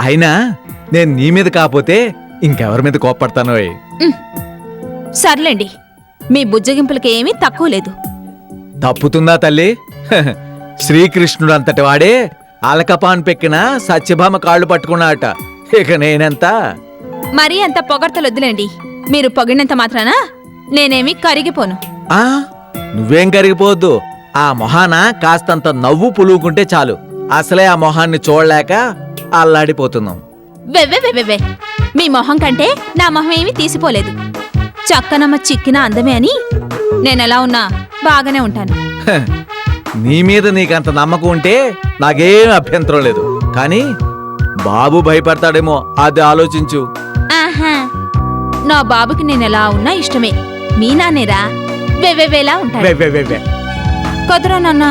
అయినా నేను నీ మీద కాకపోతే ఇంకెవరి మీద కోప్పడతానోయ్. సర్లేండి, మీ బుజ్జగింపులకి ఏమీ తక్కువ లేదు. తప్పుతుందా తల్లి? శ్రీకృష్ణుడు అంతటి వాడే అలకపాన్ పెక్కిన సత్యభామ కాళ్ళు పట్టుకున్నాట. ఇక నేనెంత? మరీ అంత పొగడ్తలొద్దులేండి. మీరు పొగిడినంత మాత్రాన నేనేమీ కరిగిపోను. ఆ నువ్వేం కరిగిపోవద్దు. ఆ మొహాన కాస్తంత నవ్వు పులువుకుంటే చాలు. అసలే ఆ మొహాన్ని చూడలేక అల్లాడిపోతున్నాం. వెవ్వెవ్వెవ్వె, మీ మొహం కంటే నా మొహం ఏమీ తీసిపోలేదు. చక్కనమ్మ చిక్కిన అందమే అని నేనెలా ఉన్నా బాగానే ఉంటాను. హ, నీ మీద నీకంత నమ్మకం ఉంటే నాకేం అభ్యంతరం లేదు. కానీ బాబు భయపడతాడేమో, అది ఆలోచించు. ఆహా, నా బాబుకి నేనెలా ఉన్నా ఇష్టమే. మీ నాన్నేరా వెవ్వెవ్వేలా ఉంటాడు. వే, వే, వే, వే. కదరా నాన్నా.